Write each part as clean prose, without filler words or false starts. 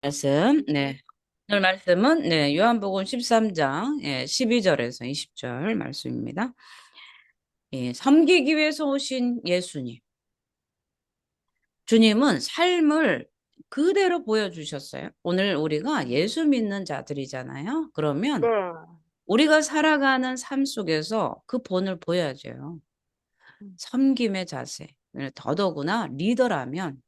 말씀, 네. 오늘 말씀은, 요한복음 13장, 12절에서 20절 말씀입니다. 섬기기 위해서 오신 예수님. 주님은 삶을 그대로 보여주셨어요. 오늘 우리가 예수 믿는 자들이잖아요. 네. 그러면 우리가 살아가는 삶 속에서 그 본을 보여줘요. 음, 섬김의 자세. 더더구나 리더라면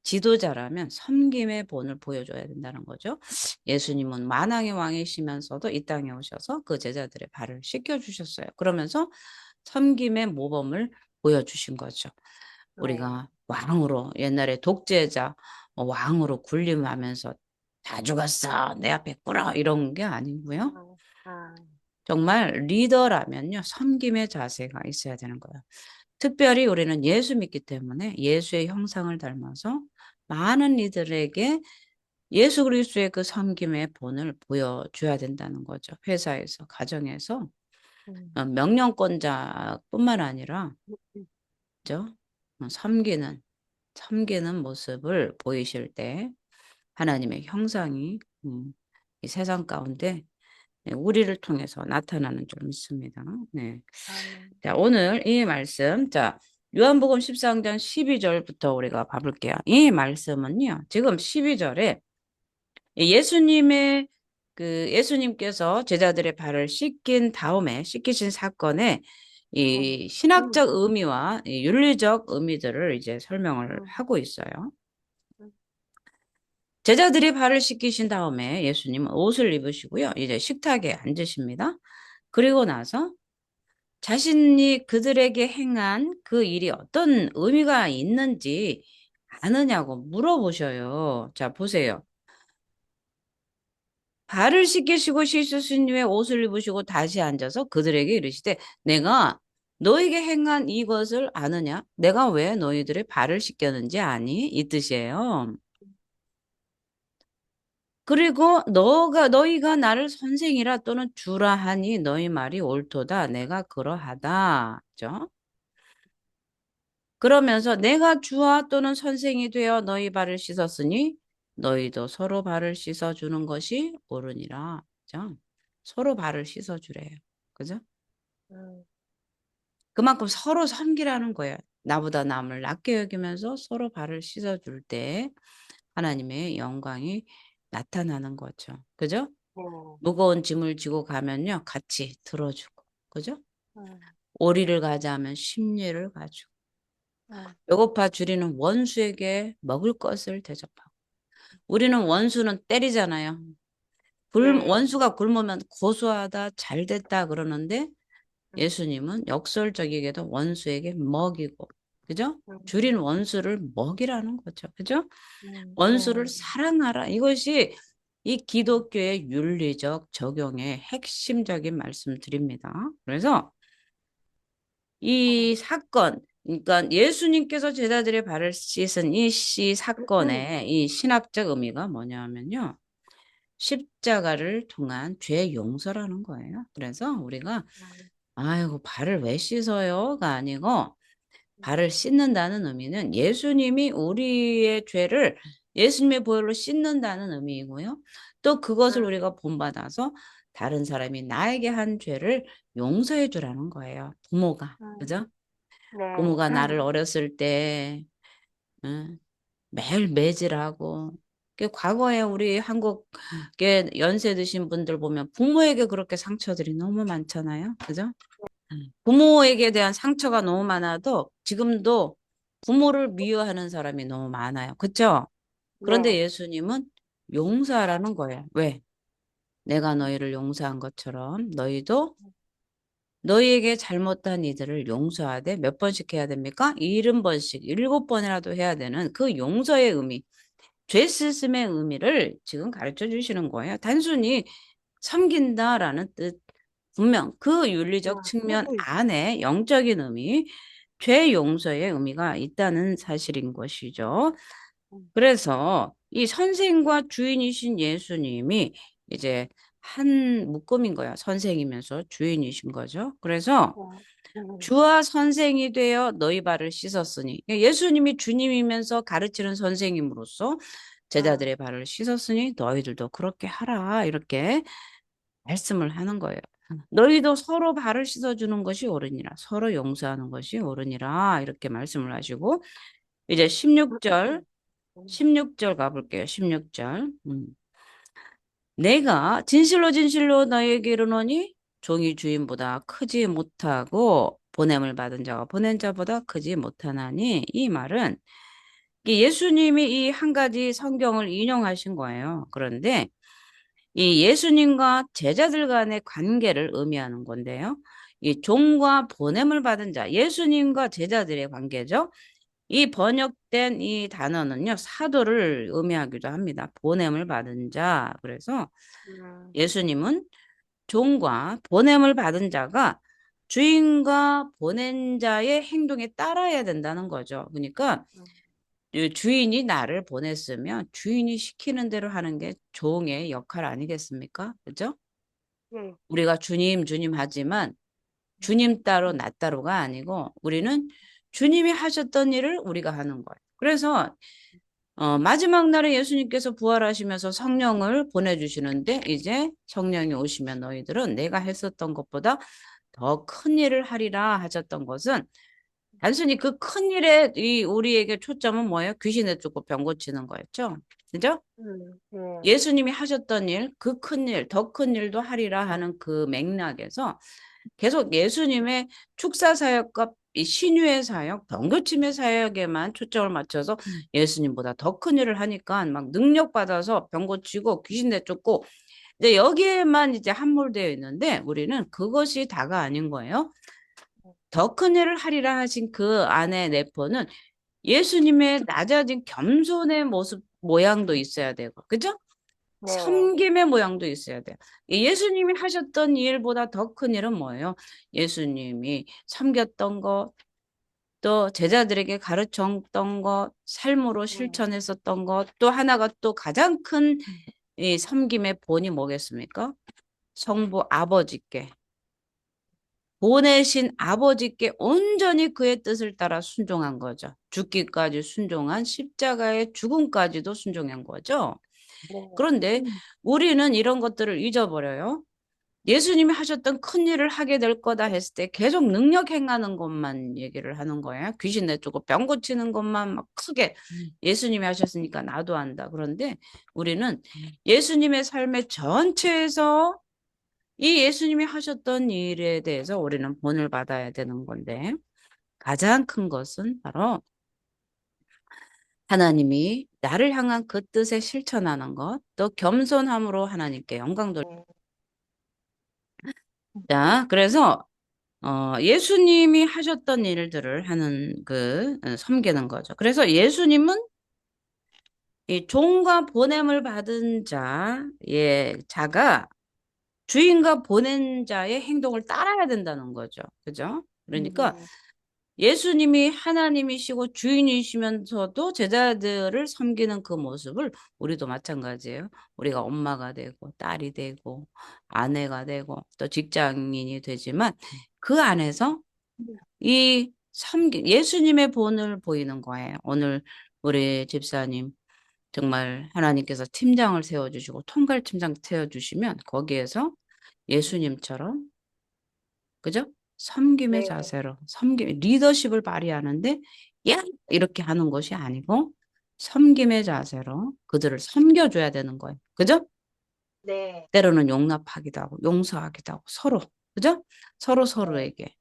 지도자라면 섬김의 본을 보여줘야 된다는 거죠. 예수님은 만왕의 왕이시면서도 이 땅에 오셔서 그 제자들의 발을 씻겨주셨어요. 그러면서 섬김의 모범을 보여주신 거죠. 네. 우리가 왕으로 옛날에 독재자 왕으로 군림하면서 다 죽었어 내 앞에 꿇어 이런 게 아니고요. 음, 음, 정말 리더라면요 섬김의 자세가 있어야 되는 거예요. 특별히 우리는 예수 믿기 때문에 예수의 형상을 닮아서 많은 이들에게 예수 그리스도의 그 섬김의 본을 보여줘야 된다는 거죠. 회사에서, 가정에서 음, 명령권자뿐만 아니라 음, 그죠? 섬기는 모습을 보이실 때 하나님의 형상이 이 세상 가운데 우리를 통해서 나타나는 줄 믿습니다. 네. 아멘. 자, 오늘 이 말씀, 자, 요한복음 13장 12절부터 우리가 봐볼게요. 이 말씀은요, 지금 12절에 예수님의 예수님께서 제자들의 발을 씻긴 다음에 씻기신 사건의 이 음, 신학적 의미와 이 윤리적 의미들을 이제 설명을 음, 하고 있어요. 음, 제자들이 발을 씻기신 다음에 예수님은 옷을 입으시고요. 이제 식탁에 앉으십니다. 그리고 나서 자신이 그들에게 행한 그 일이 어떤 의미가 있는지 아느냐고 물어보셔요. 자, 보세요. 발을 씻기시고 씻으신 후에 옷을 입으시고 다시 앉아서 그들에게 이르시되 내가 너에게 행한 이것을 아느냐? 내가 왜 너희들의 발을 씻겼는지 아니? 이 뜻이에요. 그리고 너희가 나를 선생이라 또는 주라 하니 너희 말이 옳도다. 내가 그러하다. 그죠? 그러면서 내가 주와 또는 선생이 되어 너희 발을 씻었으니 너희도 서로 발을 씻어주는 것이 옳으니라. 그죠? 서로 발을 씻어주래요. 그죠? 음, 그만큼 서로 섬기라는 거예요. 나보다 남을 낮게 여기면서 서로 발을 씻어줄 때 하나님의 영광이 나타나는 거죠. 그죠? 네. 무거운 짐을 지고 가면요. 같이 들어주고. 그죠? 음, 오리를 가자 하면 십리를 가지고. 음, 배고파 줄이는 원수에게 먹을 것을 대접하고. 우리는 원수는 때리잖아요. 네. 원수가 굶으면 고소하다, 잘 됐다 그러는데 음, 예수님은 역설적이게도 원수에게 먹이고, 그죠? 줄인 음, 원수를 먹이라는 거죠. 그죠? 네. 원수를 사랑하라. 이것이 이 기독교의 윤리적 적용의 핵심적인 말씀드립니다. 그래서 이 사건, 그러니까 예수님께서 제자들의 발을 씻은 이 사건의 이 신학적 의미가 뭐냐면요. 십자가를 통한 죄 용서라는 거예요. 그래서 우리가 아이고 발을 왜 씻어요가 아니고 발을 씻는다는 의미는 예수님이 우리의 죄를 예수님의 보혈로 씻는다는 의미이고요. 또 그것을 우리가 본받아서 다른 사람이 나에게 한 죄를 용서해 주라는 거예요. 부모가. 그죠? 네. 부모가 나를 어렸을 때 응, 매일 매질하고 과거에 우리 한국의 연세 드신 분들 보면 부모에게 그렇게 상처들이 너무 많잖아요. 그죠? 부모에게 대한 상처가 너무 많아도 지금도 부모를 미워하는 사람이 너무 많아요. 그쵸? 그런데 네. 예수님은 용서하라는 거예요. 왜? 내가 너희를 용서한 것처럼 너희도 너희에게 잘못한 이들을 용서하되 몇 번씩 해야 됩니까? 70번씩, 7번이라도 해야 되는 그 용서의 의미, 죄 씻음의 의미를 지금 가르쳐 주시는 거예요. 단순히 섬긴다라는 뜻, 분명 그 윤리적 측면 안에 영적인 의미, 죄 용서의 의미가 있다는 사실인 것이죠. 그래서 이 선생과 주인이신 예수님이 이제 한 묶음인 거야. 선생이면서 주인이신 거죠. 그래서 주와 선생이 되어 너희 발을 씻었으니 예수님이 주님이면서 가르치는 선생님으로서 음, 제자들의 발을 씻었으니 너희들도 그렇게 하라. 이렇게 말씀을 하는 거예요. 너희도 서로 발을 씻어주는 것이 옳으니라. 서로 용서하는 것이 옳으니라. 이렇게 말씀을 하시고, 이제 음, 16절, 음, 16절 가볼게요. 16절. 내가 진실로 진실로 너희에게 이르노니 종이 주인보다 크지 못하고 보냄을 받은 자가 보낸 자보다 크지 못하나니 이 말은 예수님이 이 한 가지 성경을 인용하신 거예요. 그런데 이 예수님과 제자들 간의 관계를 의미하는 건데요. 이 종과 보냄을 받은 자, 예수님과 제자들의 관계죠. 이 번역된 이 단어는요, 사도를 의미하기도 합니다. 보냄을 받은 자. 그래서 음, 예수님은 종과 보냄을 받은 자가 주인과 보낸 자의 행동에 따라야 된다는 거죠. 그러니까 음, 이 주인이 나를 보냈으면 주인이 시키는 대로 하는 게 종의 역할 아니겠습니까? 그죠? 예, 우리가 주님, 주님 하지만 주님 따로 나 따로가 아니고 우리는 주님이 하셨던 일을 우리가 하는 거예요. 그래서 마지막 날에 예수님께서 부활하시면서 성령을 보내주시는데 이제 성령이 오시면 너희들은 내가 했었던 것보다 더 큰 일을 하리라 하셨던 것은 단순히 그 큰 일에 이 우리에게 초점은 뭐예요? 귀신에 쫓고 병 고치는 거였죠. 그죠? 예, 예수님이 하셨던 일, 그 큰 일, 더 큰 일도 하리라 하는 그 맥락에서 계속 예수님의 축사 사역과 이 신유의 사역, 병고침의 사역에만 초점을 맞춰서 예수님보다 더 큰 일을 하니까 막 능력 받아서 병 고치고 귀신 내쫓고 이제 여기에만 이제 함몰되어 있는데 우리는 그것이 다가 아닌 거예요. 더 큰 일을 하리라 하신 그 안에 내포는 예수님의 낮아진 겸손의 모습 모양도 있어야 되고, 그죠? 네, 섬김의 모양도 있어야 돼요. 예수님이 하셨던 일보다 더 큰 일은 뭐예요? 예수님이 섬겼던 것, 또 제자들에게 가르쳤던 것, 삶으로 음, 실천했었던 것, 또 하나가 또 가장 큰 이 섬김의 본이 뭐겠습니까? 성부 아버지께, 보내신 아버지께 온전히 그의 뜻을 따라 순종한 거죠. 죽기까지 순종한 십자가의 죽음까지도 순종한 거죠. 네, 그런데 우리는 이런 것들을 잊어버려요. 예수님이 하셨던 큰 일을 하게 될 거다 했을 때 계속 능력 행하는 것만 얘기를 하는 거예요. 귀신 내쫓고 병 고치는 것만 막 크게 예수님이 하셨으니까 나도 한다. 그런데 우리는 예수님의 삶의 전체에서 이 예수님이 하셨던 일에 대해서 우리는 본을 받아야 되는 건데 가장 큰 것은 바로 하나님이 나를 향한 그 뜻에 실천하는 것, 또 겸손함으로 하나님께 영광 돌. 네, 자, 그래서 예수님이 하셨던 일들을 하는 섬기는 거죠. 그래서 예수님은 이 종과 보냄을 받은 자가 주인과 보낸 자의 행동을 따라야 된다는 거죠. 그죠? 그러니까 음, 예수님이 하나님이시고 주인이시면서도 제자들을 섬기는 그 모습을 우리도 마찬가지예요. 우리가 엄마가 되고 딸이 되고 아내가 되고 또 직장인이 되지만 그 안에서 이 예수님의 본을 보이는 거예요. 오늘 우리 집사님 정말 하나님께서 팀장을 세워주시고 총괄팀장 세워주시면 거기에서 예수님처럼 그죠? 섬김의 네, 자세로 리더십을 발휘하는데 야 이렇게 하는 것이 아니고 섬김의 자세로 그들을 섬겨줘야 되는 거예요. 그죠? 네, 때로는 용납하기도 하고 용서하기도 하고 서로 그죠? 서로 네, 서로에게.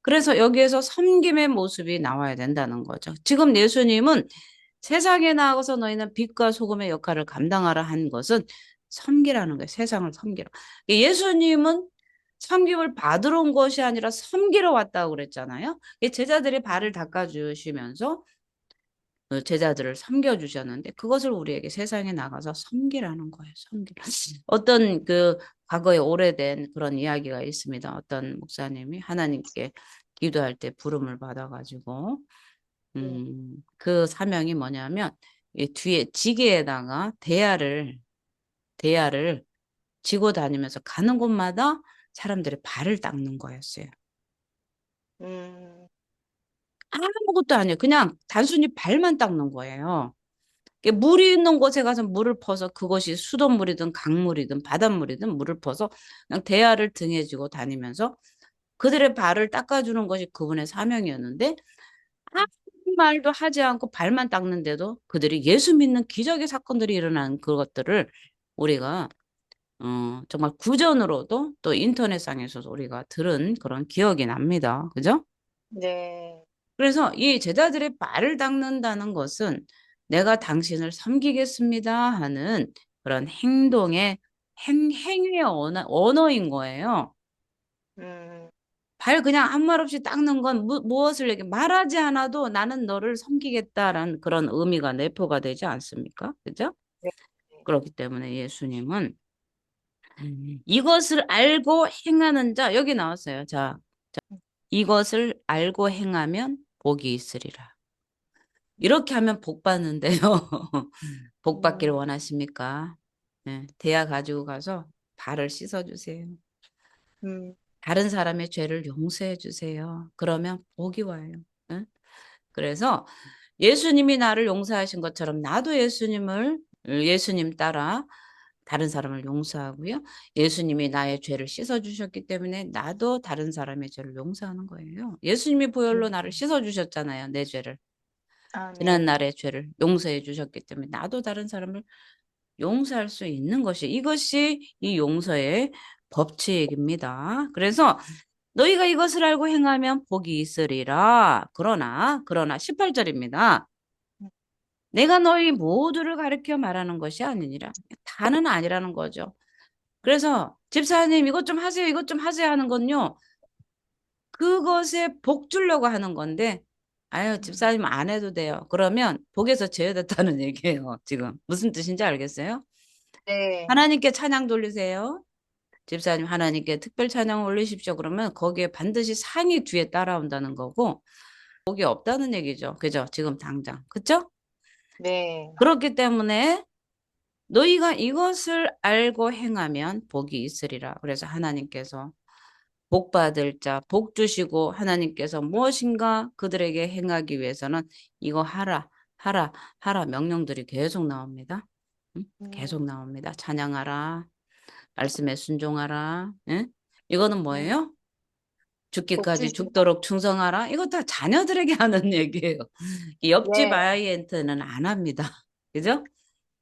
그래서 여기에서 섬김의 모습이 나와야 된다는 거죠. 지금 예수님은 세상에 나가서 너희는 빛과 소금의 역할을 감당하라 한 것은 섬기라는 거예요. 세상을 섬기라. 예수님은 섬김을 받으러 온 것이 아니라 섬기러 왔다고 그랬잖아요. 제자들이 발을 닦아주시면서 제자들을 섬겨주셨는데 그것을 우리에게 세상에 나가서 섬기라는 거예요. 섬기라. 어떤 과거에 오래된 그런 이야기가 있습니다. 어떤 목사님이 하나님께 기도할 때 부름을 받아가지고 네, 그 사명이 뭐냐면 이 뒤에 지게에다가 대야를 지고 다니면서 가는 곳마다 사람들의 발을 닦는 거였어요. 음, 아무것도 아니에요. 그냥 단순히 발만 닦는 거예요. 물이 있는 곳에 가서 물을 퍼서 그것이 수돗물이든 강물이든 바닷물이든 물을 퍼서 그냥 대야를 등에 지고 다니면서 그들의 발을 닦아주는 것이 그분의 사명이었는데 아무 말도 하지 않고 발만 닦는데도 그들이 예수 믿는 기적의 사건들이 일어나는 그것들을 우리가 정말 구전으로도 또 인터넷상에서도 우리가 들은 그런 기억이 납니다. 그죠? 네. 그래서 이 제자들의 발을 닦는다는 것은 내가 당신을 섬기겠습니다 하는 그런 행위의 언어인 거예요. 음, 발 그냥 아무 말 없이 닦는 건 무엇을 얘기 말하지 않아도 나는 너를 섬기겠다라는 그런 의미가 내포가 되지 않습니까? 그죠? 네. 그렇기 때문에 예수님은 이것을 알고 행하는 자 여기 나왔어요. 자, 이것을 알고 행하면 복이 있으리라. 이렇게 하면 복 받는데요. 복 받기를 음, 원하십니까? 네, 대야 가지고 가서 발을 씻어주세요. 음, 다른 사람의 죄를 용서해 주세요. 그러면 복이 와요. 응? 그래서 예수님이 나를 용서하신 것처럼 나도 예수님 따라 다른 사람을 용서하고요. 예수님이 나의 죄를 씻어주셨기 때문에 나도 다른 사람의 죄를 용서하는 거예요. 예수님이 보혈로 나를 음. 씻어주셨잖아요. 내 죄를. 아, 네. 지난날의 죄를 용서해 주셨기 때문에 나도 다른 사람을 용서할 수 있는 것이 이것이 이 용서의 법칙입니다. 그래서 너희가 이것을 알고 행하면 복이 있으리라. 그러나 18절입니다. 내가 너희 모두를 가르쳐 말하는 것이 아니니라. 다는 아니라는 거죠. 그래서 집사님 이것 좀 하세요. 이것 좀 하세요 하는 건요. 그것에 복 주려고 하는 건데 아유 음, 집사님 안 해도 돼요. 그러면 복에서 제외됐다는 얘기예요. 지금 무슨 뜻인지 알겠어요? 네. 하나님께 찬양 돌리세요. 집사님 하나님께 특별 찬양 올리십시오. 그러면 거기에 반드시 상이 뒤에 따라온다는 거고 복이 없다는 얘기죠. 그죠? 지금 당장. 그죠? 네. 그렇기 때문에 너희가 이것을 알고 행하면 복이 있으리라. 그래서 하나님께서 복 받을 자, 복 주시고 하나님께서 무엇인가 그들에게 행하기 위해서는 이거 하라, 하라, 하라 명령들이 계속 나옵니다. 응? 계속 음, 나옵니다. 찬양하라, 말씀에 순종하라. 응? 이거는 음. 뭐예요? 복 죽기까지 주신다. 죽도록 충성하라. 이거 다 자녀들에게 하는 얘기예요. 이 옆집 네. 아이한테는 안 합니다. 그죠?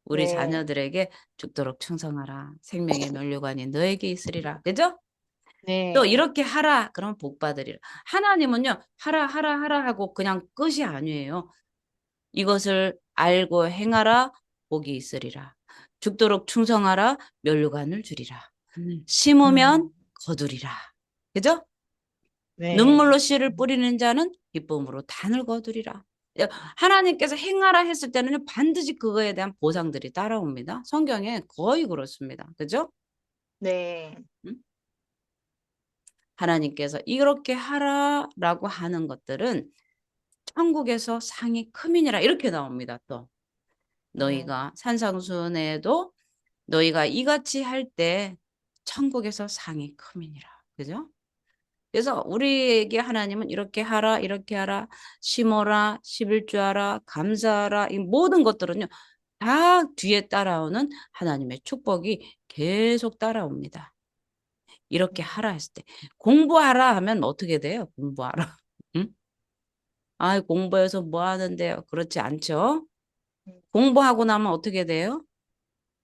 우리 네. 자녀들에게 죽도록 충성하라. 생명의 면류관이 너에게 있으리라. 그죠? 또 네. 이렇게 하라. 그러면 복 받으리라. 하나님은요. 하라 하라 하라 하고 그냥 끝이 아니에요. 이것을 알고 행하라. 복이 있으리라. 죽도록 충성하라. 면류관을 주리라. 심으면 음, 거두리라. 그죠? 네. 눈물로 씨를 뿌리는 자는 기쁨으로 단을 거두리라. 하나님께서 행하라 했을 때는 반드시 그거에 대한 보상들이 따라옵니다. 성경에 거의 그렇습니다. 그죠? 네. 음? 하나님께서 이렇게 하라라고 하는 것들은 천국에서 상이 크미니라 이렇게 나옵니다. 또 음, 너희가 산상수훈에도 너희가 이같이 할 때 천국에서 상이 크미니라. 그죠? 그래서 우리에게 하나님은 이렇게 하라, 이렇게 하라, 심어라, 11조 하라, 감사하라, 이 모든 것들은요, 다 뒤에 따라오는 하나님의 축복이 계속 따라옵니다. 이렇게 음, 하라 했을 때. 공부하라 하면 어떻게 돼요? 공부하라. 응? 아, 공부해서 뭐 하는데요? 그렇지 않죠? 음, 공부하고 나면 어떻게 돼요?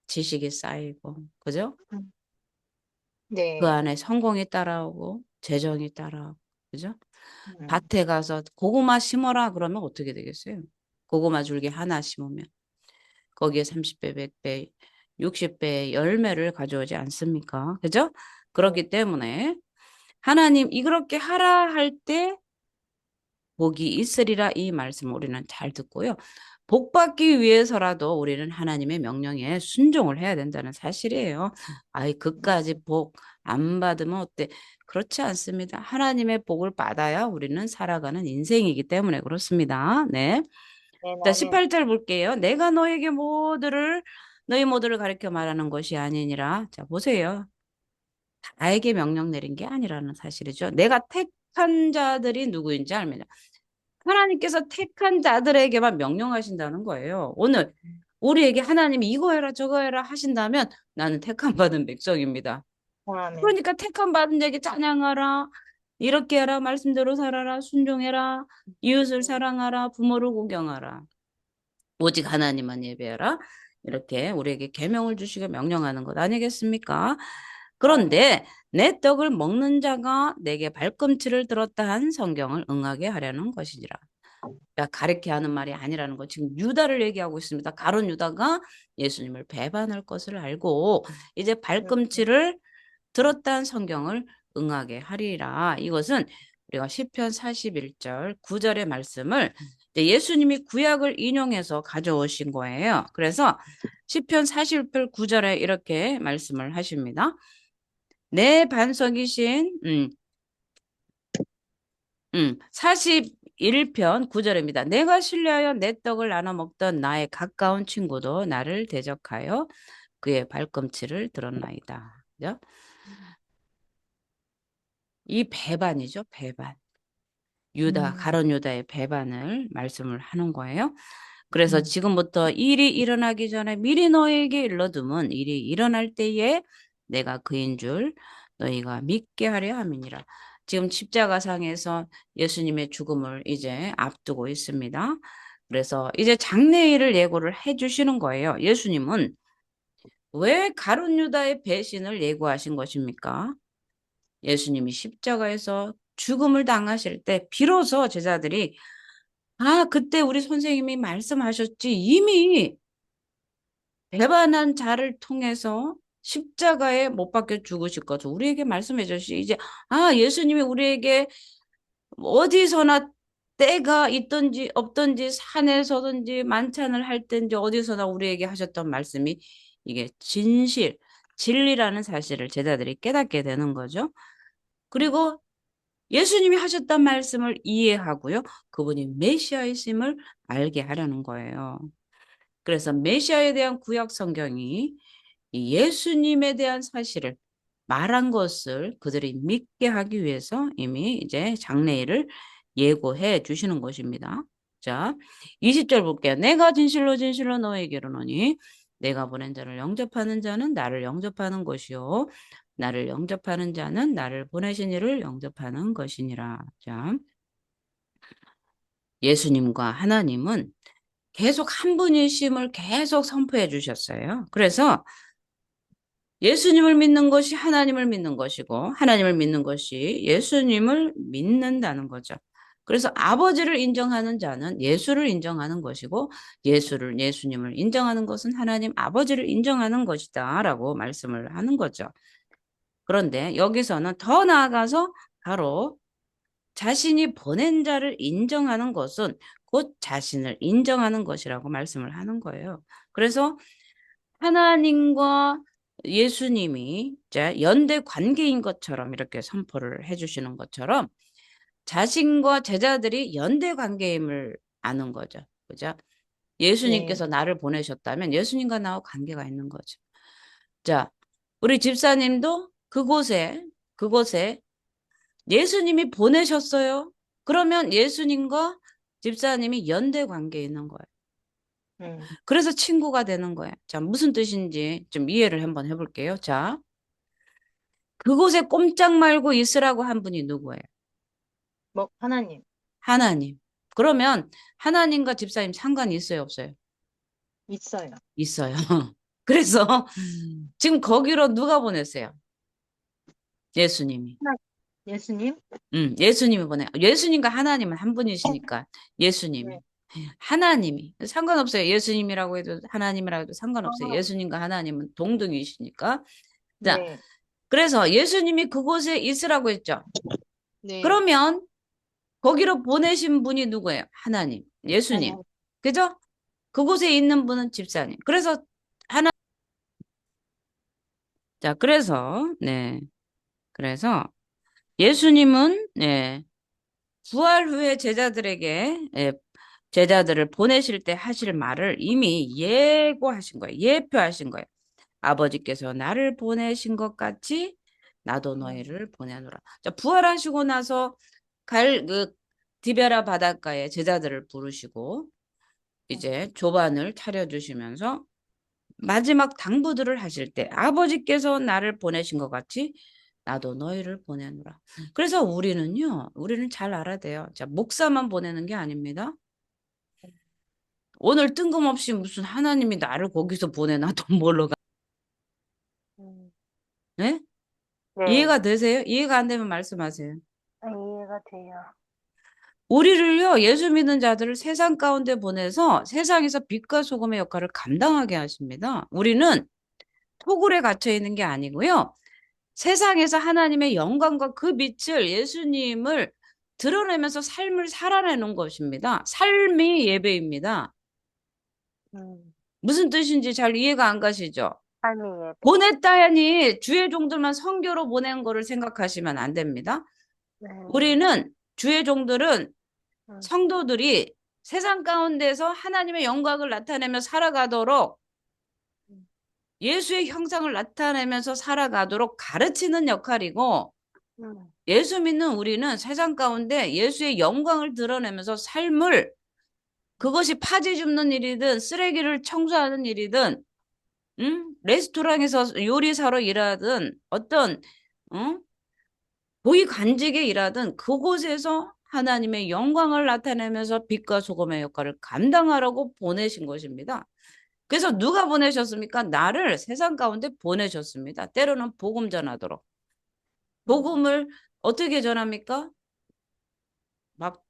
지식이 쌓이고, 그죠? 음. 그 네. 안에 성공이 따라오고, 재정이 따라오고, 그죠? 음, 밭에 가서 고구마 심어라 그러면 어떻게 되겠어요? 고구마 줄기 하나 심으면 거기에 30배, 100배, 60배의 열매를 가져오지 않습니까? 그죠? 네. 그렇기 때문에 하나님 이렇게 하라 할 때 복이 있으리라 이 말씀을 우리는 잘 듣고요. 복 받기 위해서라도 우리는 하나님의 명령에 순종을 해야 된다는 사실이에요. 아이, 그까지 복 안 받으면 어때? 그렇지 않습니다. 하나님의 복을 받아야 우리는 살아가는 인생이기 때문에 그렇습니다. 네. 네, 자, 아멘. 18절 볼게요. 내가 너희 모두를 가리켜 말하는 것이 아니니라. 자, 보세요. 나에게 명령 내린 게 아니라는 사실이죠. 내가 택한 자들이 누구인지 압니다. 하나님께서 택한 자들에게만 명령하신다는 거예요. 오늘 우리에게 하나님이 이거 해라 저거 해라 하신다면 나는 택함 받은 백성입니다. 아멘. 그러니까 택함 받은 자에게 찬양하라. 이렇게 해라. 말씀대로 살아라. 순종해라. 이웃을 사랑하라. 부모를 공경하라. 오직 하나님만 예배하라. 이렇게 우리에게 계명을 주시고 명령하는 것 아니겠습니까? 아멘. 그런데 내 떡을 먹는 자가 내게 발꿈치를 들었다 한 성경을 응하게 하려는 것이니라. 그러니까 가르게 하는 말이 아니라는 거. 지금 유다를 얘기하고 있습니다. 가룟 유다가 예수님을 배반할 것을 알고 이제 발꿈치를 들었다는 성경을 응하게 하리라. 이것은 우리가 시편 41절 9절의 말씀을 예수님이 구약을 인용해서 가져오신 거예요. 그래서 시편 41편 9절에 이렇게 말씀을 하십니다. 내 반석이신 41편 9절입니다. 내가 신뢰하여 내 떡을 나눠 먹던 나의 가까운 친구도 나를 대적하여 그의 발꿈치를 들었나이다. 그죠? 이 배반이죠, 배반. 유다, 음, 가룟 유다의 배반을 말씀을 하는 거예요. 그래서 음, 지금부터 일이 일어나기 전에 미리 너에게 일러두면 일이 일어날 때에 내가 그인 줄 너희가 믿게 하려 함이니라. 지금 십자가상에서 예수님의 죽음을 이제 앞두고 있습니다. 그래서 이제 장례일을 예고를 해주시는 거예요. 예수님은 왜 가룟 유다의 배신을 예고하신 것입니까? 예수님이 십자가에서 죽음을 당하실 때 비로소 제자들이 아, 그때 우리 선생님이 말씀하셨지. 이미 배반한 자를 통해서 십자가에 못 박혀 죽으실 것을 우리에게 말씀해 주시. 이제 아, 예수님이 우리에게 어디서나 때가 있든지 없든지 산에서든지 만찬을 할 때인지 어디서나 우리에게 하셨던 말씀이 이게 진실, 진리라는 사실을 제자들이 깨닫게 되는 거죠. 그리고 예수님이 하셨던 말씀을 이해하고요. 그분이 메시아이심을 알게 하려는 거예요. 그래서 메시아에 대한 구약 성경이 이 예수님에 대한 사실을 말한 것을 그들이 믿게 하기 위해서 이미 이제 장래일을 예고해 주시는 것입니다. 자, 20절 볼게요. 내가 진실로 진실로 너에게 이르노니 내가 보낸 자를 영접하는 자는 나를 영접하는 것이요 나를 영접하는 자는 나를 보내신 이를 영접하는 것이니라. 자, 예수님과 하나님은 계속 한 분이심을 계속 선포해 주셨어요. 그래서 예수님을 믿는 것이 하나님을 믿는 것이고 하나님을 믿는 것이 예수님을 믿는다는 거죠. 그래서 아버지를 인정하는 자는 예수를 인정하는 것이고 예수님을 인정하는 것은 하나님 아버지를 인정하는 것이다라고 말씀을 하는 거죠. 그런데 여기서는 더 나아가서 바로 자신이 보낸 자를 인정하는 것은 곧 자신을 인정하는 것이라고 말씀을 하는 거예요. 그래서 하나님과 예수님이 연대 관계인 것처럼 이렇게 선포를 해주시는 것처럼 자신과 제자들이 연대 관계임을 아는 거죠. 그죠? 네, 예수님께서 나를 보내셨다면 예수님과 나와 관계가 있는 거죠. 자, 우리 집사님도 그곳에 예수님이 보내셨어요. 그러면 예수님과 집사님이 연대 관계에 있는 거예요. 음, 그래서 친구가 되는 거예요. 자, 무슨 뜻인지 좀 이해를 한번 해볼게요. 자, 그곳에 꼼짝 말고 있으라고 한 분이 누구예요? 뭐, 하나님, 하나님. 그러면 하나님과 집사님 상관이 있어요, 없어요? 있어요. 있어요. 그래서 지금 거기로 누가 보냈어요? 예수님이. 하나, 예수님? 예수님이 예수님과 하나님은 한 분이시니까 네, 예수님이. 하나님이. 상관없어요. 예수님이라고 해도 하나님이라고 해도 상관없어요. 아, 예수님과 하나님은 동등이시니까. 자, 네, 그래서 예수님이 그곳에 있으라고 했죠. 네, 그러면 거기로 보내신 분이 누구예요? 하나님, 예수님. 하나, 그죠? 그곳에 있는 분은 집사님. 그래서 자, 그래서 예수님은 부활 후에 제자들에게 제자들을 보내실 때 하실 말을 이미 예고하신 거예요. 예표하신 거예요. 아버지께서 나를 보내신 것 같이 나도 음, 너희를 보내노라. 자, 부활하시고 나서 갈 디베라 바닷가에 제자들을 부르시고 네. 이제 조반을 차려주시면서 마지막 당부들을 하실 때 아버지께서 나를 보내신 것 같이 나도 너희를 보내노라. 그래서 우리는 잘 알아야 돼요. 자, 목사만 보내는 게 아닙니다. 오늘 뜬금없이 무슨 하나님이 나를 거기서 보내나 돈 벌러 가. 음, 네? 네. 이해가 되세요? 이해가 안 되면 말씀하세요. 이해가 돼요. 우리를요, 예수 믿는 자들을 세상 가운데 보내서 세상에서 빛과 소금의 역할을 감당하게 하십니다. 우리는 토굴에 갇혀 있는 게 아니고요. 세상에서 하나님의 영광과 그 빛을 예수님을 드러내면서 삶을 살아내는 것입니다. 삶이 예배입니다. 음, 무슨 뜻인지 잘 이해가 안 가시죠? 삶의 예배. 보냈다니 주의 종들만 선교로 보낸 거를 생각하시면 안 됩니다. 네. 우리는 주의 종들은 음, 성도들이 세상 가운데서 하나님의 영광을 나타내며 살아가도록 음, 예수의 형상을 나타내면서 살아가도록 가르치는 역할이고 음, 예수 믿는 우리는 세상 가운데 예수의 영광을 드러내면서 삶을 그것이 파지 줍는 일이든 쓰레기를 청소하는 일이든 레스토랑에서 요리사로 일하든 어떤 고위 관직에 일하든 그곳에서 하나님의 영광을 나타내면서 빛과 소금의 역할을 감당하라고 보내신 것입니다. 그래서 누가 보내셨습니까? 나를 세상 가운데 보내셨습니다. 때로는 복음 전하도록. 음, 복음을 어떻게 전합니까? 막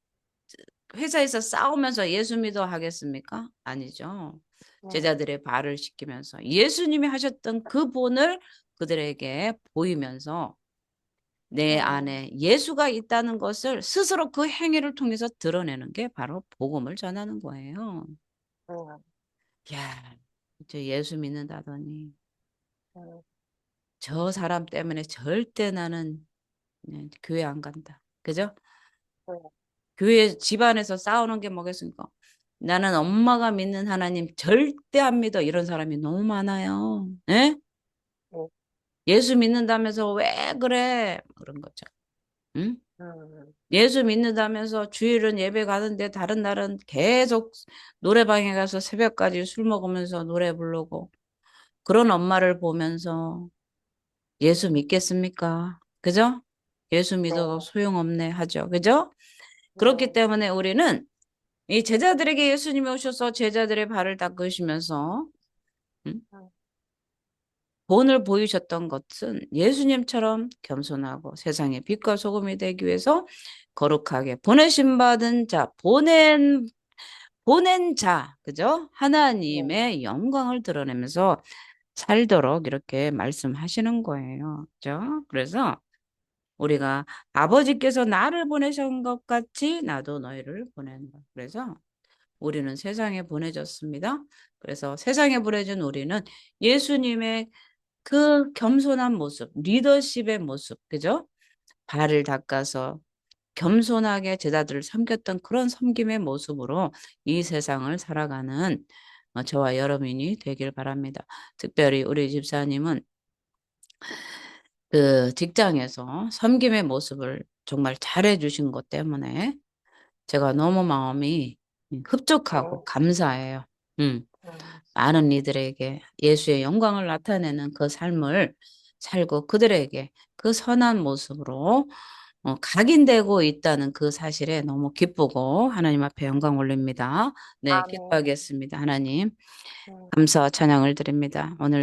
회사에서 싸우면서 예수 믿어 하겠습니까? 아니죠. 네. 제자들의 발을 씻기면서 예수님이 하셨던 그 본을 그들에게 보이면서 내 네. 안에 예수가 있다는 것을 스스로 그 행위를 통해서 드러내는 게 바로 복음을 전하는 거예요. 네. 야, 저 예수 믿는다더니 네. 저 사람 때문에 절대 나는 교회 안 간다. 그죠? 네. 교회 집안에서 싸우는 게 뭐겠습니까? 나는 엄마가 믿는 하나님 절대 안 믿어. 이런 사람이 너무 많아요. 예? 네. 예수 믿는다면서 왜 그래? 그런 거죠. 응? 음, 예수 믿는다면서 주일은 예배 가는데 다른 날은 계속 노래방에 가서 새벽까지 술 먹으면서 노래 부르고 그런 엄마를 보면서 예수 믿겠습니까? 그죠? 예수 네. 믿어도 소용없네 하죠. 그죠? 네. 그렇기 때문에 우리는 이 제자들에게 예수님이 오셔서 제자들의 발을 닦으시면서 음, 음, 본을 보이셨던 것은 예수님처럼 겸손하고 세상의 빛과 소금이 되기 위해서 거룩하게 보내심 받은 자, 보낸 자, 그죠? 네. 하나님의 영광을 드러내면서 살도록 이렇게 말씀하시는 거예요. 그죠? 그래서 우리가 아버지께서 나를 보내신 것 같이 나도 너희를 보낸다. 그래서 우리는 세상에 보내졌습니다. 그래서 세상에 보내준 우리는 예수님의 그 겸손한 모습, 리더십의 모습, 그죠? 발을 닦아서 겸손하게 제자들을 섬겼던 그런 섬김의 모습으로 이 세상을 살아가는 저와 여러분이 되길 바랍니다. 특별히 우리 집사님은 그 직장에서 섬김의 모습을 정말 잘해 주신 것 때문에 제가 너무 마음이 흡족하고 네. 감사해요. 음. 음, 많은 이들에게 예수의 영광을 나타내는 그 삶을 살고 그들에게 그 선한 모습으로 각인되고 있다는 그 사실에 너무 기쁘고 하나님 앞에 영광 올립니다. 네, 아멘. 기도하겠습니다. 하나님, 음. 감사와 찬양을 드립니다. 오늘